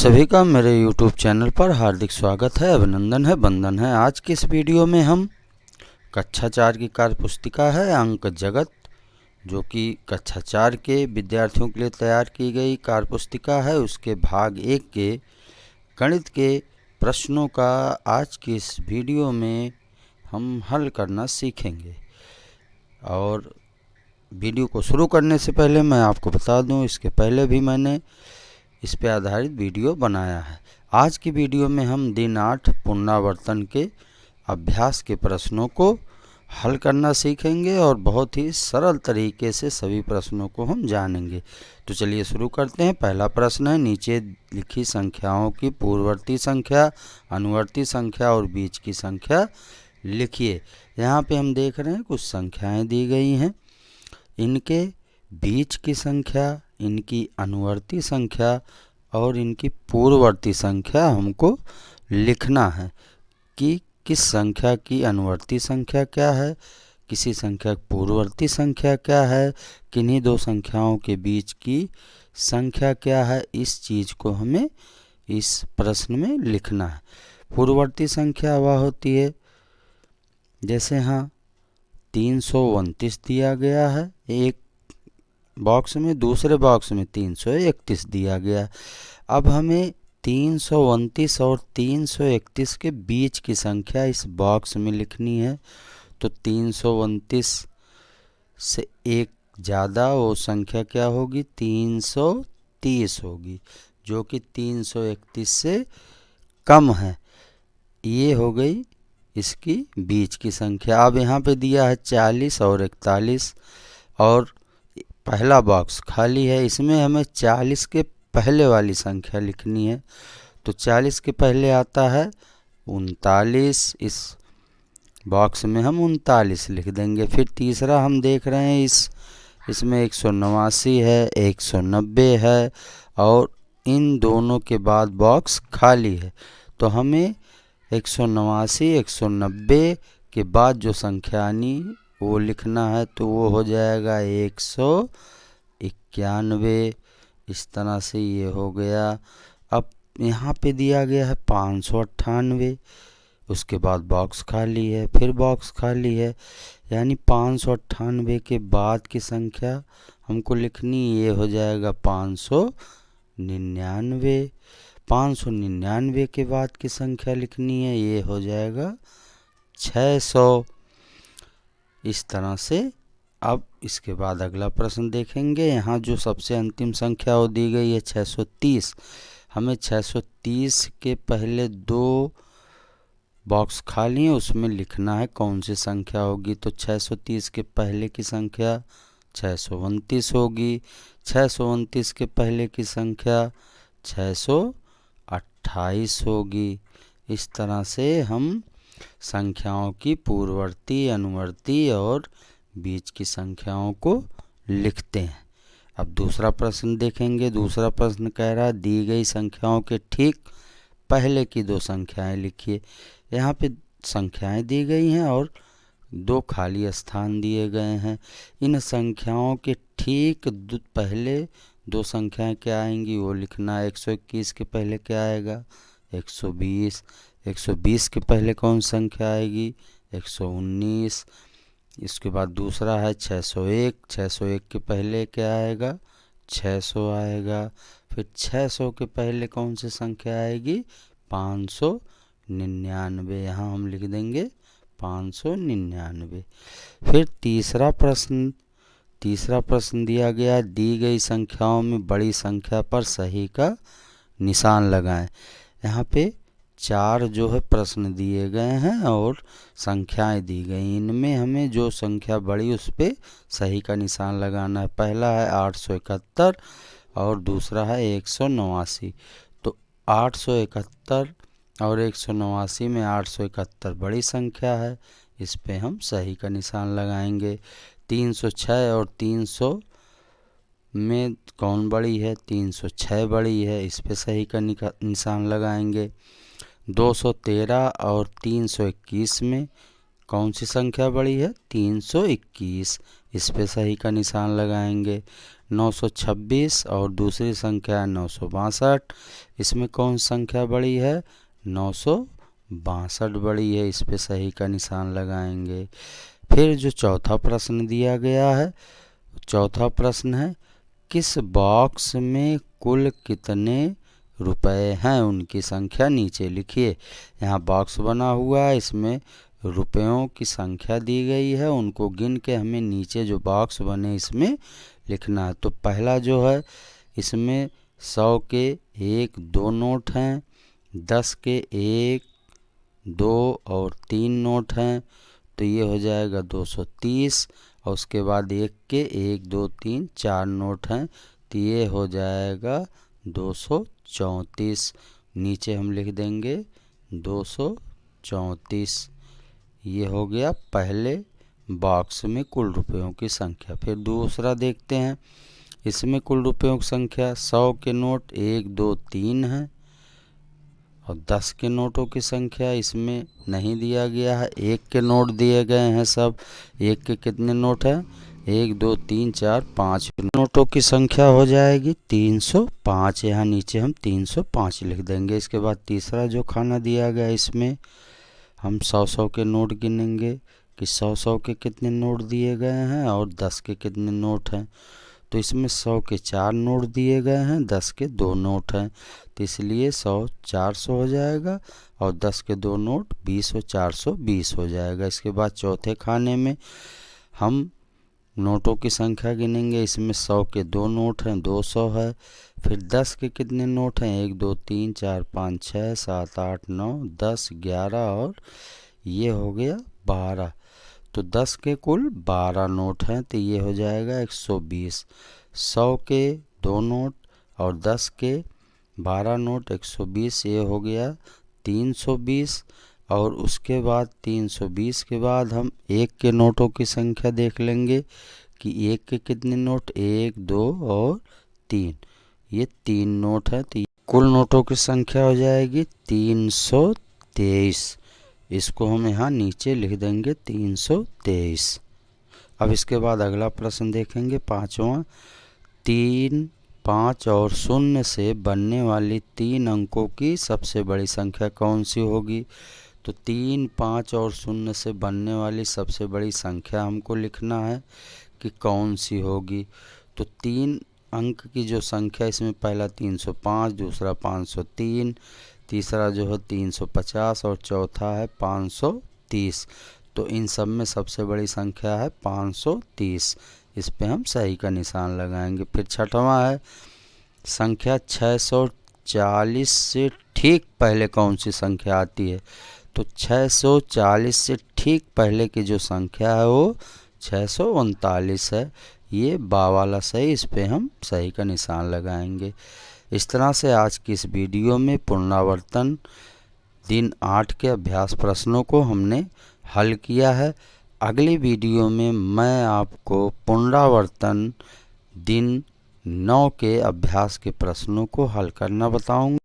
सभी का मेरे YouTube चैनल पर हार्दिक स्वागत है, अभिनंदन है, वंदन है। आज की इस वीडियो में हम कक्षा 4 की कार्य पुस्तिका है अंक जगत, जो कि कक्षा 4 के विद्यार्थियों के लिए तैयार की गई कार्य पुस्तिका है, उसके भाग 1 के गणित के प्रश्नों का आज की इस वीडियो में हम हल करना सीखेंगे। और वीडियो को शुरू करने से पहले मैं आपको बता दूं, इसके पहले भी मैंने इस पे आधारित वीडियो बनाया है। आज की वीडियो में हम दिन 8 पुनरावर्तन के अभ्यास के प्रश्नों को हल करना सीखेंगे और बहुत ही सरल तरीके से सभी प्रश्नों को हम जानेंगे। तो चलिए शुरू करते हैं। पहला प्रश्न है, नीचे लिखी संख्याओं की पूर्ववर्ती संख्या, अनुवर्ती संख्या और बीच की संख्या लिखिए। यहाँ पे हम देख रहे हैं कुछ संख्याएं दी गई हैं, इनके बीच की संख्या, इनकी अनुवर्ती संख्या और इनकी पूर्ववर्ती संख्या हमको लिखना है कि किस संख्या की अनुवर्ती संख्या क्या है, किसी संख्या की पूर्ववर्ती संख्या क्या है, किन्हीं दो संख्याओं के बीच की संख्या क्या है। इस चीज़ को हमें इस प्रश्न में लिखना है। पूर्ववर्ती संख्या वह होती है, जैसे यहाँ 329 दिया गया है एक बॉक्स में, दूसरे बॉक्स में 331 दिया गया। अब हमें 329 और 331 के बीच की संख्या इस बॉक्स में लिखनी है। तो 329 से एक ज़्यादा वो संख्या क्या होगी, 330 होगी, जो कि 331 से कम है। ये हो गई इसकी बीच की संख्या। अब यहाँ पे दिया है 40 और 41 और पहला बॉक्स खाली है, इसमें हमें 40 के पहले वाली संख्या लिखनी है। तो 40 के पहले आता है 39, इस बॉक्स में हम 39 लिख देंगे। फिर तीसरा हम देख रहे हैं इसमें 189 है, 190 है और इन दोनों के बाद बॉक्स खाली है। तो हमें 189, 190 के बाद जो संख्या आनी वो लिखना है। तो वो हो जाएगा 191। इस तरह से ये हो गया। अब यहाँ पे दिया गया है 598, उसके बाद बॉक्स खाली है, फिर बॉक्स खाली है, यानी 598 के बाद की संख्या हमको लिखनी, ये हो जाएगा 599। 599 के बाद की संख्या लिखनी है, ये हो जाएगा 600। इस तरह से अब इसके बाद अगला प्रश्न देखेंगे। यहाँ जो सबसे अंतिम संख्या वो दी गई है 630। हमें 630 के पहले दो बॉक्स खाली हैं, उसमें लिखना है कौन सी संख्या होगी। तो 630 के पहले की संख्या 629 होगी, 629 के पहले की संख्या 628 होगी। इस तरह से हम संख्याओं की पूर्ववर्ती, अनुवर्ती और बीच की संख्याओं को लिखते हैं। अब दूसरा प्रश्न देखेंगे। दूसरा प्रश्न कह रहा है, दी गई संख्याओं के ठीक पहले की दो संख्याएं लिखिए। यहाँ पे संख्याएं दी गई हैं और दो खाली स्थान दिए गए हैं। इन संख्याओं के ठीक पहले दो संख्याएं क्या आएंगी वो लिखना है। 121 के पहले क्या आएगा, 120। 120 के पहले कौन संख्या आएगी, 119। इसके बाद दूसरा है 601। 601 के पहले क्या आएगा, 600 आएगा। फिर 600 के पहले कौन सी संख्या आएगी, 599। यहाँ हम लिख देंगे 599। फिर तीसरा प्रश्न दिया गया, दी गई संख्याओं में बड़ी संख्या पर सही का निशान लगाएं। यहाँ पे 4 जो है प्रश्न दिए गए हैं और संख्याएं दी गई। इनमें हमें जो संख्या बड़ी उस पर सही का निशान लगाना है। पहला है 871 और दूसरा है 189। तो 871 और 189 में 871 बड़ी संख्या है, इस पे हम सही का निशान लगाएंगे। 306 और 300 में कौन बड़ी है, 306 बड़ी है, इस पे सही का निशान लगाएंगे। 213 और 321 में कौन सी संख्या बड़ी है, 321, इस पे सही का निशान लगाएंगे। 926 और दूसरी संख्या है 962, इसमें कौन संख्या बड़ी है? 962 बड़ी है, इस पे सही का निशान लगाएंगे। फिर जो चौथा प्रश्न दिया गया है, चौथा प्रश्न है किस बॉक्स में कुल कितने रुपए हैं, उनकी संख्या नीचे लिखिए। यहाँ बॉक्स बना हुआ है, इसमें रुपयों की संख्या दी गई है, उनको गिन के हमें नीचे जो बॉक्स बने इसमें लिखना है। तो पहला जो है इसमें 100 के 1 2 नोट हैं, 10 के 1 2 और 3 नोट हैं, तो ये हो जाएगा 230। और उसके बाद 1 के 1 2 3 4 नोट हैं, तो ये हो जाएगा 234। नीचे हम लिख देंगे 234। ये हो गया पहले बॉक्स में कुल रुपयों की संख्या। फिर दूसरा देखते हैं, इसमें कुल रुपयों की संख्या 100 के नोट 1 2 3 है और 10 के नोटों की संख्या इसमें नहीं दिया गया है, 1 के नोट दिए गए हैं सब। 1 के कितने नोट हैं? 1 2 3 4 5 नोटों की संख्या हो जाएगी 305। यहाँ नीचे हम 305 लिख देंगे। इसके बाद तीसरा जो खाना दिया गया इसमें हम 100 के नोट गिनेंगे कि 100 के कितने नोट दिए गए हैं और 10 के कितने नोट हैं। तो इसमें 100 के 4 नोट दिए गए हैं, 10 के 2 नोट हैं, तो इसलिए 100 400 हो जाएगा और 10 के 2 नोट 20 और 420 हो जाएगा। इसके बाद चौथे खाने में हम नोटों की संख्या गिनेंगे। इसमें 100 के 2 नोट हैं, 200 है। फिर 10 के कितने नोट हैं? 1 2 3 4 5 6 7 8 9 10 11 और ये हो गया 12। तो 10 के कुल 12 नोट हैं, तो ये हो जाएगा 120। 100 के 2 नोट और 10 के 12 नोट 120, ये हो गया 320। और उसके बाद 320 के बाद हम 1 के नोटों की संख्या देख लेंगे कि 1 के कितने नोट? 1 2 और 3, ये 3 नोट है, तो कुल नोटों की संख्या हो जाएगी 323। इसको हम यहाँ नीचे लिख देंगे 323। अब इसके बाद अगला प्रश्न देखेंगे, पांचवा। 3 5 और 0 से बनने वाली 3 अंकों की सबसे बड़ी संख्या कौन सी होगी? तो 3 5 और 0 से बनने वाली सबसे बड़ी संख्या हमको लिखना है कि कौन सी होगी। तो 3 अंक की जो संख्या, इसमें पहला 305, दूसरा 503, तीसरा जो है 350 और चौथा है 530। तो इन सब में सबसे बड़ी संख्या है 530, इस पे हम सही का निशान लगाएंगे। फिर छठवां है संख्या 640 से ठीक पहले कौन सी संख्या आती है? तो 640 से ठीक पहले की जो संख्या है वो 639 है, ये बा वाला सही, इस पे हम सही का निशान लगाएंगे। इस तरह से आज की इस वीडियो में पुनरावर्तन दिन 8 के अभ्यास प्रश्नों को हमने हल किया है। अगली वीडियो में मैं आपको पुनरावर्तन दिन 9 के अभ्यास के प्रश्नों को हल करना बताऊंगा।